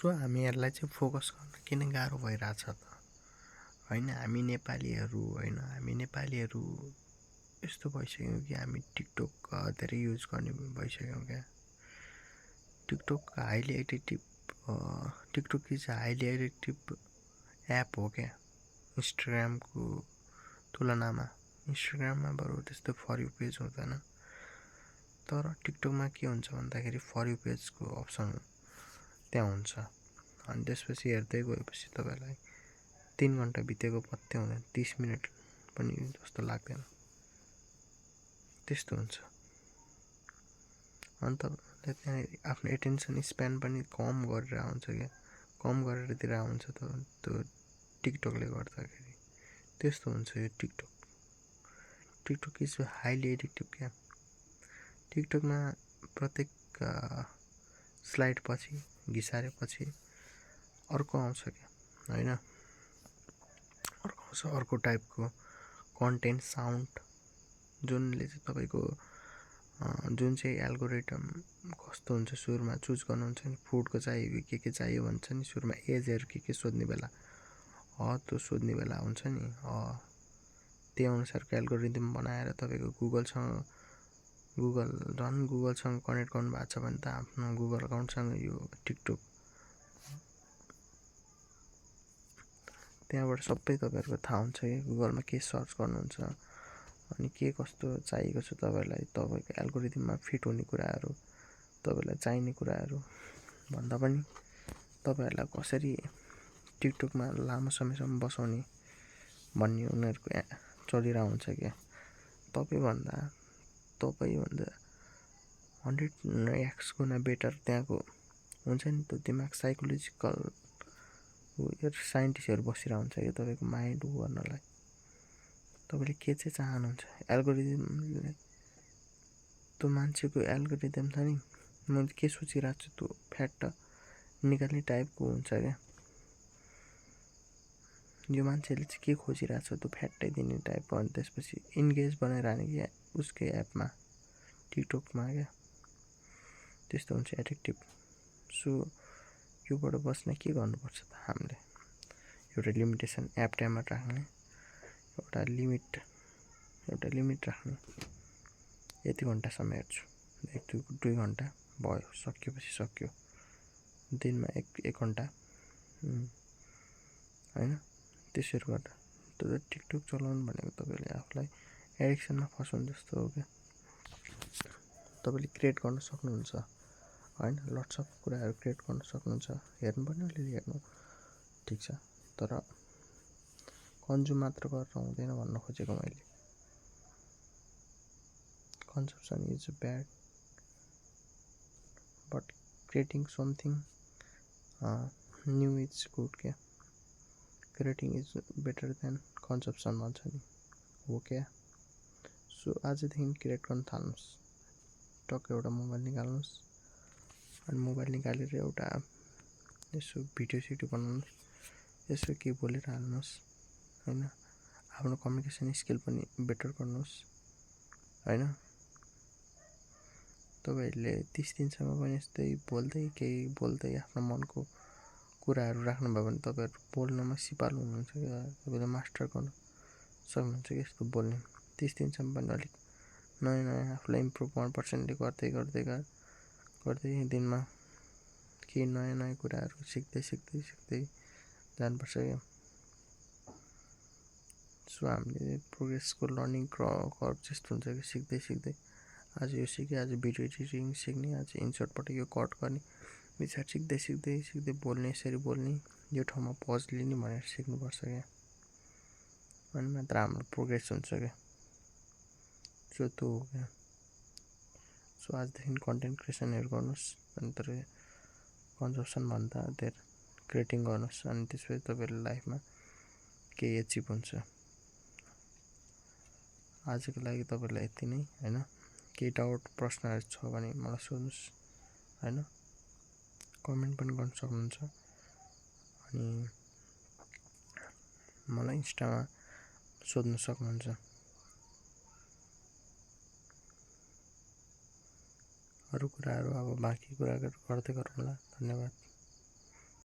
So हामीहरूलाई चाहिँ focus गर्न किन गाह्रो भइरहेछ त होइन। हामी नेपालीहरू यस्तो भइसक्यौँ कि हामी टिकटक धेरै युज गर्ने भइसक्यौँ क्या। TikTok is highly addictive app हो क्या इन्स्टाग्रामको तुलनामा। इन्स्टाग्राममा बरु त्यस्तो फर यु पेज हुँदैन, तर टिकटकमा के हुन्छ भन्दाखेरि फर यु पेजको अप्सन त्यहाँ हुन्छ। अनि त्यसपछि हेर्दै गएपछि तपाईँलाई 3 घन्टा बितेको पत्तै हुँदैन, 30 मिनट पनि जस्तो लाग्दैन, त्यस्तो हुन्छ। अन्त त्यहाँनिर आफ्नो एटेन्सन स्प्यान पनि कम गरेर हुन्छ क्या, कम गरेर दिएर हुन्छ त्यो टिकटकले गर्दाखेरि त्यस्तो हुन्छ। यो टिकटक इज हाइली एडिक्टिभ क्या। टिकटकमा प्रत्येक स्लाइड पछि घिसारेपछि अर्को आउँछ क्या होइन, अर्को टाइपको कन्टेन्ट साउन्ड जुनले चाहिँ तपाईँको जुन चाहिँ एल्गोरिदम कस्तो हुन्छ सुरुमा चुज गर्नुहुन्छ नि, फुडको चाहियो के चाहियो भन्छ नि सुरुमा, एजहरू के सोध्ने बेला त्यो सोध्ने बेला हुन्छ नि, त्यही अनुसारको एल्गोरिदम बनाएर तपाईँको गुगलसँग कनेक्ट गर्नु भएको छ भने त आफ्नो गुगल अकाउन्टसँग यो टिकटक त्यहाँबाट सबै तपाईँहरूको थाहा हुन्छ कि गुगलमा के सर्च गर्नुहुन्छ अनि के कस्तो चाहिएको छ तपाईँलाई, तपाईँको एल्गोरिदममा फिट हुने कुराहरू, तपाईँलाई चाहिने कुराहरू भन्दा पनि तपाईँहरूलाई कसरी टिकटकमा लामो समयसम्म बसाउने भन्ने उनीहरूको चलिरहेको हुन्छ क्या। तपाईँभन्दा 100x गुना बेटर त्यहाँको हुन्छ नि त्यो दिमाग साइकोलोजिकल साइन्टिस्टहरू बसिरहेको हुन्छ कि तपाईँको माइन्ड गर्नलाई। तपाईँले के चाहिँ चाहनुहुन्छ एल्गोरिदमले, त्यो मान्छेको एल्गोरिदम छ नि, मैले के सोचिरहेको छु त्यो फ्याट निकाल्ने टाइपको हुन्छ क्या। यो मान्छेले चाहिँ के खोजिरहेको छ त्यो फ्याट्टै दिने टाइपको, अनि त्यसपछि इन्गेज बनाइरहने क्या उसकै एपमा टिकटकमा क्या, त्यस्तो हुन्छ एडिक्टिभ। सो योबाट बस्न के गर्नुपर्छ त हामीले, एउटा लिमिटेसन एप टाइममा राख्ने, एउटा लिमिट राख्ने। यति घन्टासम्म हेर्छु, 1-2 घन्टा भयो, सकिएपछि सक्यो, दिनमा 1 घन्टा होइन, त्यसरी गर्दा त्यो टिकटक चलाउनु भनेको तपाईँले आफूलाई एडिक्सनमा फसाउनु जस्तो हो क्या। तपाईँले क्रिएट गर्न सक्नुहुन्छ होइन, लट्स अफ कुराहरू क्रिएट गर्न सक्नुहुन्छ, हेर्नुपर्ने अलिअलि हेर्नु ठिक छ, तर कन्ज्युम मात्र गरेर हुँदैन भन्न खोजेको मैले। Consumption is bad but creating something new is good क्या। Creating is better than consumption भन्छ नि, हो क्या। सो आजदेखि क्रिएट गर्न थाल्नुहोस्, टक्क एउटा मोबाइल निकाल्नुहोस्, अनि मोबाइल निकालेर एउटा यसो भिडियो बनाउनुहोस्, यसो के बोलेर हाल्नुहोस् होइन, आफ्नो कम्युनिकेसन स्किल पनि बेटर गर्नुहोस् होइन। तपाईँहरूले 30 दिनसम्म पनि यस्तै बोल्दै आफ्नो मनको कुराहरू राख्नुभयो भने तपाईँहरू बोल्नमा सिपालु हुनुहुन्छ क्या, तपाईँले मास्टर गर्न सक्नुहुन्छ कि यस्तो बोल्ने। 30 दिनसम्म पनि अलिक नयाँ आफूलाई इम्प्रुभ 1% गर्दै दिनमा केही नयाँ कुराहरू सिक्दै जानुपर्छ क्या। सो हामीले प्रोग्रेसको लर्निङ कर्भ जस्तो हुन्छ कि सिक्दै आज यो सिकेँ, आज भिडियो एडिटिङ सिक्ने, आज इन्सर्टबाट यो कट गर्ने, विचार सिक्दै बोल्ने, यसरी बोल्ने, यो ठाउँमा पज लिने भनेर सिक्नुपर्छ क्या, अनि मात्र हाम्रो प्रोग्रेस हुन्छ क्या। सो त्यो हो क्या। सो आजदेखि कन्टेन्ट क्रिएसनहरू गर्नुहोस्, अन्त कन्जम्सनभन्दा धेर क्रिएटिङ गर्नुहोस्, अनि त्यसपछि तपाईँहरूले लाइफमा केही एचिभ हुन्छ। आजको लागि तपाईँहरूलाई यति नै होइन। केही डाउट प्रश्नहरू छ भने मलाई सोध्नुहोस् होइन, कमेन्ट पनि गर्न सक्नुहुन्छ, अनि मलाई इन्स्टामा सोध्न सक्नुहुन्छ। अरू कुराहरू अब बाँकी कुरा गर्दै गरौँला। धन्यवाद।